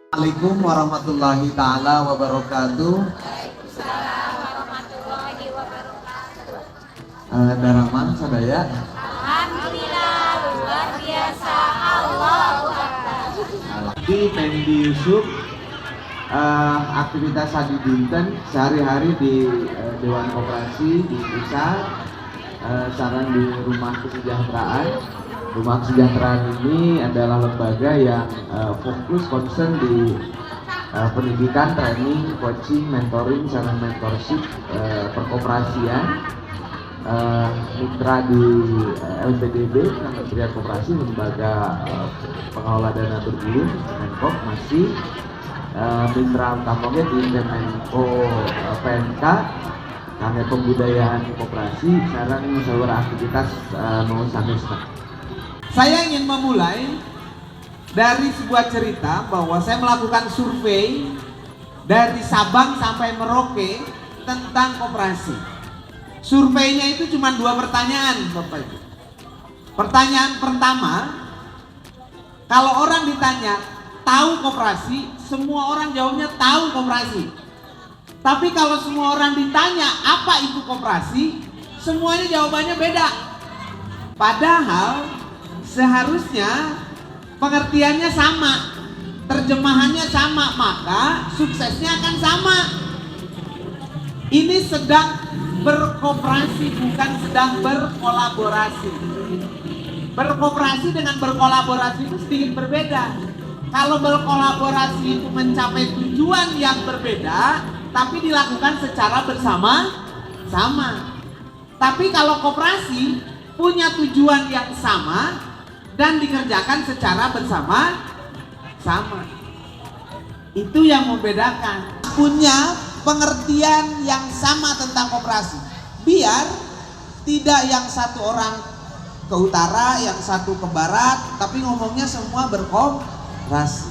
Assalamualaikum warahmatullahi taala wabarakatuh. Waalaikumsalam warahmatullahi wabarakatuh. Daraman sadaya. Alhamdulillah luar biasa. Allahu Akbar. Di Pendi Yusuf, aktivitas Sadi Dinten sehari-hari di Dewan Koperasi di pusat, saran di Rumah Kesejahteraan. Rumah Kesejahteraan ini adalah lembaga yang fokus concern di pendidikan, training, coaching, mentoring, saran mentorship, perkoperasian, mitra di LPDB, Kementerian Koperasi, lembaga pengelola dana bergulir, Menkop masih, mitra utamanya di Menko PMK, kami pembudayaan koperasi, saran musyawarah aktivitas mau samesta. Saya ingin memulai dari sebuah cerita bahwa saya melakukan survei dari Sabang sampai Merauke tentang koperasi. Surveinya itu cuma 2 pertanyaan, Bapak Ibu. Pertanyaan pertama, kalau orang ditanya tahu koperasi, semua orang jawabnya tahu koperasi. Tapi kalau semua orang ditanya apa itu koperasi, semuanya jawabannya beda. Padahal seharusnya pengertiannya sama, terjemahannya sama, maka suksesnya akan sama. Ini sedang berkooperasi, bukan sedang berkolaborasi. Berkooperasi dengan berkolaborasi itu sedikit berbeda. Kalau berkolaborasi itu mencapai tujuan yang berbeda, tapi dilakukan secara bersama-sama. Tapi kalau koperasi punya tujuan yang sama dan dikerjakan secara bersama-sama. Itu yang membedakan. Punya pengertian yang sama tentang koperasi. Biar tidak yang satu orang ke utara, yang satu ke barat, tapi ngomongnya semua berkooperasi.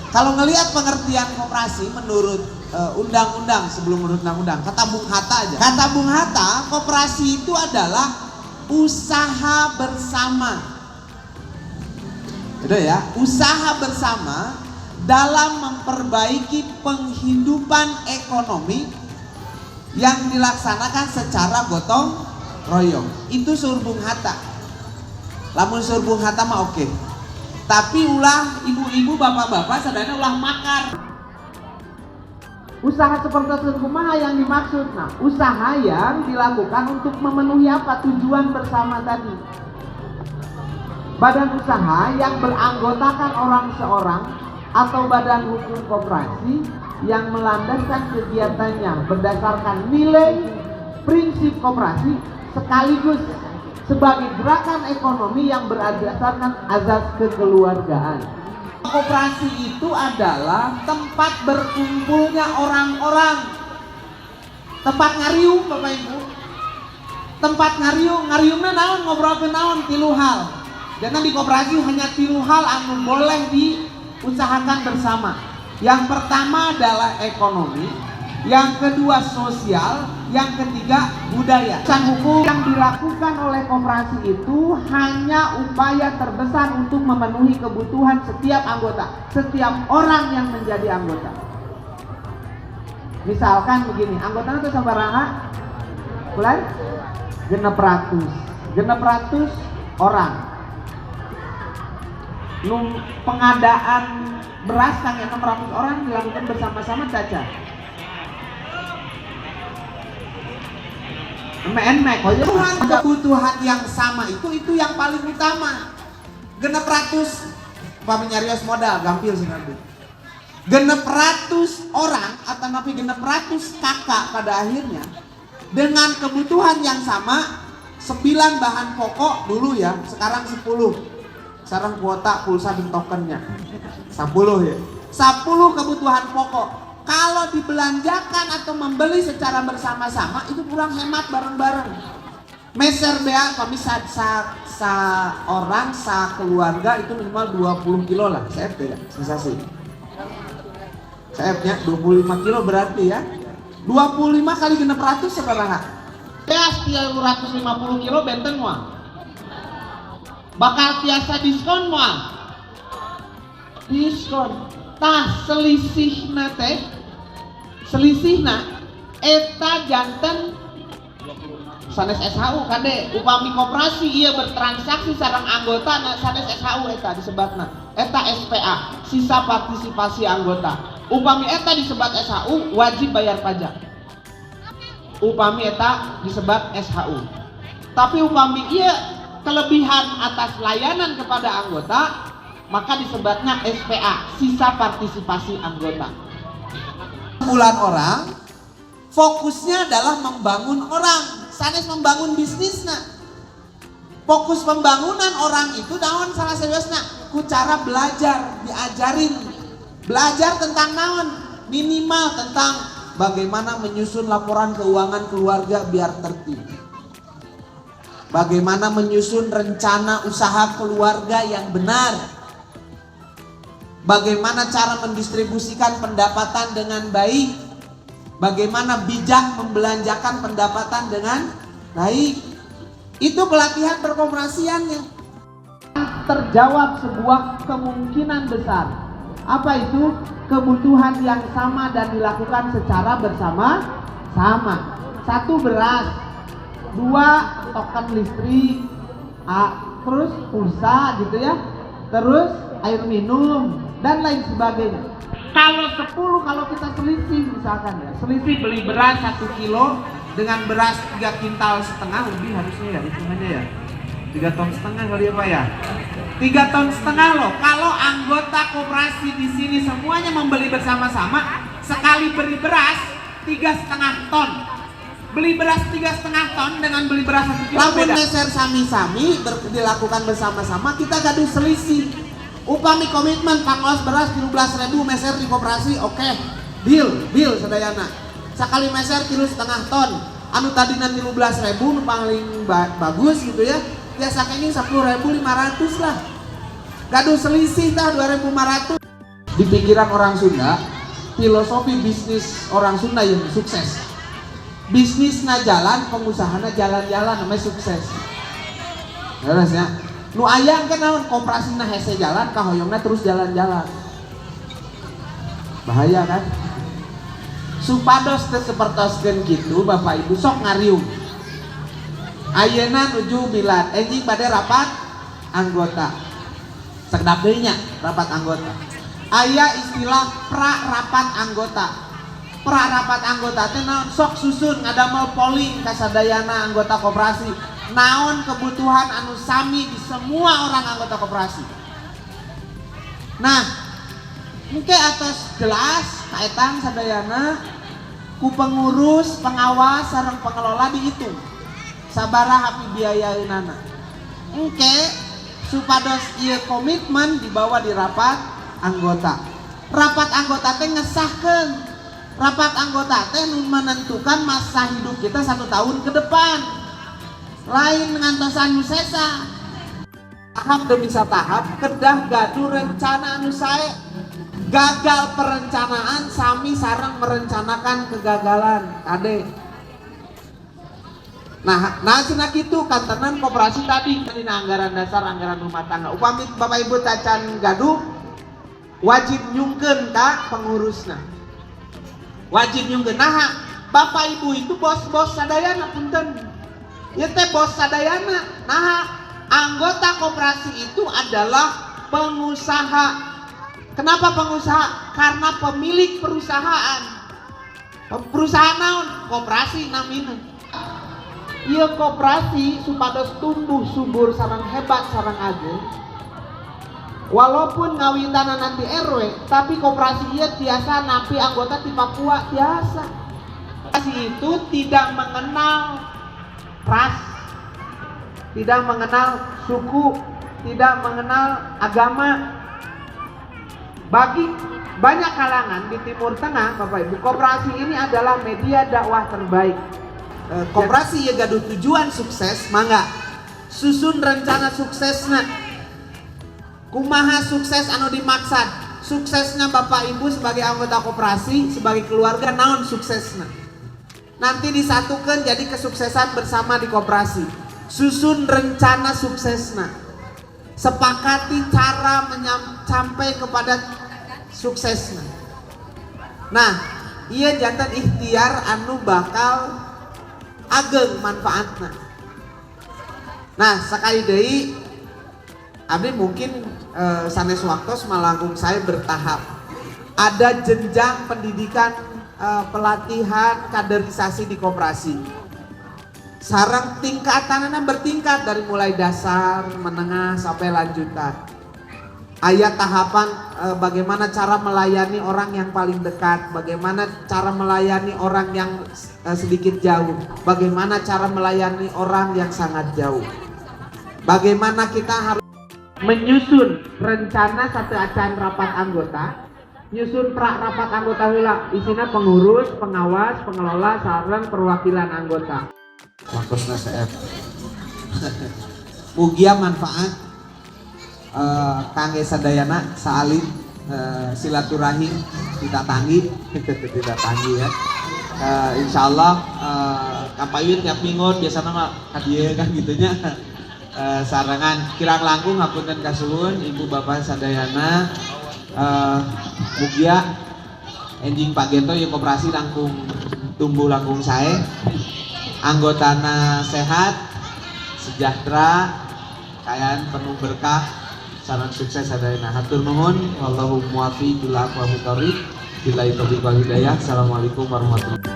Kalau ngelihat pengertian koperasi menurut undang-undang, sebelum menurut undang-undang, kata Bung Hatta aja. Kata Bung Hatta, koperasi itu adalah usaha bersama. Itu ya, usaha bersama dalam memperbaiki penghidupan ekonomi yang dilaksanakan secara gotong royong. Itu Sur Bung Hatta. Lamun Sur Bung Hatta mah oke. Tapi ulah ibu-ibu, bapak-bapak sadana ulah makar. Usaha seperti itu kumaha yang dimaksud? Nah, usaha yang dilakukan untuk memenuhi apa? Tujuan bersama tadi. Badan usaha yang beranggotakan orang seorang atau badan hukum koperasi yang melandaskan kegiatannya berdasarkan nilai prinsip koperasi sekaligus sebagai gerakan ekonomi yang berdasarkan azas kekeluargaan. Koperasi itu adalah tempat berkumpulnya orang-orang. Tempat ngariung, Bapak Ibu. Tempat ngariungnya naon, ngobrol ke naon, 3 hal. Karena di koperasi hanya 3 hal anu boleh diusahakan bersama. Yang pertama adalah ekonomi, yang kedua sosial, yang ketiga budaya. Urusan hukum yang dilakukan oleh koperasi itu hanya upaya terbesar untuk memenuhi kebutuhan setiap anggota, setiap orang yang menjadi anggota. Misalkan begini, anggotanya itu sabaraha? Bulan? 600 orang. Pengadaan beras kangge 600 orang dilakukan bersama-sama caca. Kebutuhan yang sama itu yang paling utama. 600 pami nyarios modal gampil sih nanti. 600 orang atau napi 600 kakak pada akhirnya dengan kebutuhan yang sama, 9 bahan pokok dulu ya, sekarang 10. Sekarang kuota pulsa dan tokennya 10 ya. 10 kebutuhan pokok. Kalau dibelanjakan atau membeli secara bersama-sama itu kurang hemat bareng-bareng. Meser bea kami orang keluarga itu minimal 20 kilo lah. CF beda, sensasi. CF nya 25 kilo berarti ya. 25 kali 600 seberapa? Beas 350 kilo benten moal. Bakal tiasa diskon moal. Diskon. tah selisihna eta janten sanes SHU kade upami koperasi ieu bertransaksi sareng anggota sanes SHU eta disebatna eta SPA sisa partisipasi anggota. Upami eta disebat SHU wajib bayar pajak. Upami eta disebat SHU. Tapi upami ieu kelebihan atas layanan kepada anggota maka disebatnya SPA sisa partisipasi anggota. Bulan orang fokusnya adalah membangun orang. Sanes membangun bisnisnya. Fokus pembangunan orang itu naon salah seriusna ku cara belajar, diajarin. Belajar tentang naon? Minimal tentang bagaimana menyusun laporan keuangan keluarga biar tertib. Bagaimana menyusun rencana usaha keluarga yang benar. Bagaimana cara mendistribusikan pendapatan dengan baik. Bagaimana bijak membelanjakan pendapatan dengan baik. Itu pelatihan perkoperasiannya. Terjawab sebuah kemungkinan besar. Apa itu? Kebutuhan yang sama dan dilakukan secara bersama-sama. 1 beras, 2 token listrik, terus pulsa gitu ya, terus air minum dan lain sebagainya. Kalau 10 kalau kita selisih misalkan ya, selisih beli beras 1 kilo dengan beras 3,5 kintal lebih harusnya ya hitungannya ya 3,5 ton kali apa ya 3,5 ton loh. Kalau anggota koperasi di sini semuanya membeli bersama-sama, sekali beli beras 3,5 ton, beli beras 3,5 ton dengan beli beras 1 kilo lamun beda. meser sami-sami dilakukan bersama-sama, kita gaduh selisih. Upami komitmen pangos beras 13.000 meser di koperasi, oke, deal sadayana. Sekali meser 3,5 ton, anu tadinya 13.000 nu paling bagus gitu ya, biasa kayaknya 10.500 lah. Gaduh selisih tah 2.500. Di pikiran orang Sunda, filosofi bisnis orang Sunda yang sukses. Bisnisnya jalan, pengusahana jalan-jalan, namanya sukses. Beres ya. Nu ayang kan naon koperasina hese jalan, kahoyongna terus jalan-jalan. Bahaya kan? Supados teh sapertoskeun kitu Bapak Ibu sok ngariung. Ayeuna nuju milad, enjing bade rapat anggota. Sekedap deui nya rapat anggota. Aya istilah pra-rapat anggota. Pra-rapat anggota teh naon? Sok susun ngadamel polling ka sadayana anggota koperasi. Naon kebutuhan anu sami di semua orang anggota koperasi. Nah, mungkin atas jelas kaitan sadayana ku pengurus, pengawas, sareng pengelola dihitung sabaraha hapi biayaeunana. Engke supados ieu komitmen dibawa di rapat anggota. Rapat anggota teh ngesahkeun. Rapat anggota teh nun menentukan masa hidup kita 1 tahun ke depan. Lain ngantosan nu sesa. Tahap demi tahap kedah gaduh rencana anu sae. Gagal perencanaan sami sareng merencanakan kegagalan. Ade. Nah cenah kitu kantenan koperasi tadi dina anggaran dasar, anggaran rumah tangga. Upami Bapak Ibu tacan gaduh wajib nyungkeun ka pengurusna. Wajib nyungkeun. Nah, Bapak Ibu itu bos-bos sadayana punten. Ya teh bos sadayana. Nah, anggota koperasi itu adalah pengusaha. Kenapa pengusaha? Karena pemilik perusahaan. Perusahaan naon? Koperasi namina. Ieu koperasi supados tumbuh subur sareng hebat sareng ageung. Walaupun ngawitana nanti RW, tapi koperasi ieu tiasa napi anggota ti Papua tiasa. Koperasi itu tidak mengenal ras, tidak mengenal suku, tidak mengenal agama. Bagi banyak kalangan di Timur Tengah, Bapak Ibu, koperasi ini adalah media dakwah terbaik. Koperasi ya gaduh tujuan sukses, mangga susun rencana suksesna. Kumaha sukses anu dimaksud? Suksesnya Bapak Ibu sebagai anggota koperasi, sebagai keluarga naon suksesna? Nanti disatukan jadi kesuksesan bersama di koperasi. Susun rencana suksesna. Sepakati cara sampai kepada suksesna. Nah, ieu jantan ikhtiar anu bakal ageng manfaatna. Nah, sekali deui abdi mungkin sanes waktos malangkung saya bertahap. Ada jenjang pendidikan pelatihan kaderisasi di koperasi. Sarang tingkatanana bertingkat dari mulai dasar, menengah sampai lanjutan. Aya tahapan bagaimana cara melayani orang yang paling dekat, bagaimana cara melayani orang yang sedikit jauh, bagaimana cara melayani orang yang sangat jauh. Bagaimana kita harus menyusun rencana satu acan rapat anggota, nyusun rapat anggota heula, isinya pengurus, pengawas, pengelola, sareng perwakilan anggota. Wakosna CF. Mugia manfaat kangge sadayana saalin silaturahim kita tanggi tidak tanggi ya. Insyaallah kapayun tiap minggu biasanya mah hadiah kan gitunya. Sarangan kirang langkung hapunten kasuhun ibu bapak sadayana mugia enjing Pak Gento yang koperasi langkung tumbuh langkung sae, anggotana sehat sejahtera kayaan penuh berkah sareng sukses sadayana. Hatur nuhun wallahu muwaffiq ila aqwamit thoriq. Billahi taufiq wal hidayah. Assalamualaikum warahmatullahi wabarakatuh.